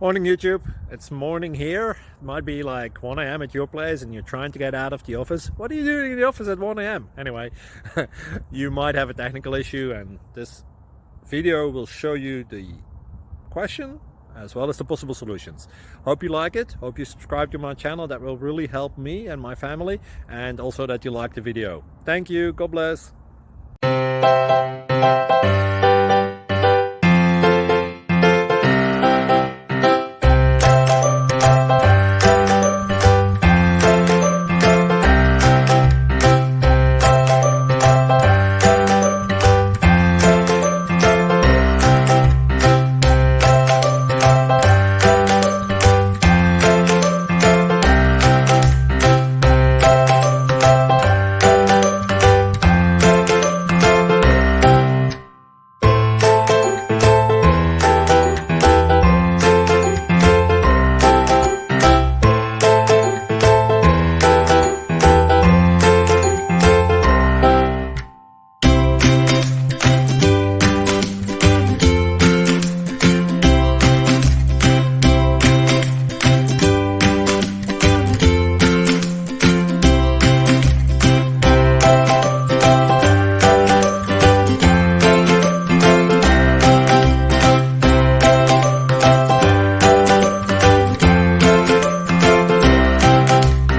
Morning YouTube, it's morning here. It might be like 1 a.m. at your place and you're trying to get out of the office. What are you doing in the office at 1 a.m? Anyway, you might have a technical issue and this video will show you the question as well as the possible solutions. Hope you like it, hope you subscribe to my channel. That will really help me and my family, and also that you like the video. Thank you, God bless.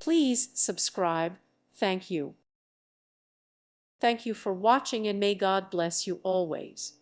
Please subscribe. Thank you. Thank you for watching, and may God bless you always.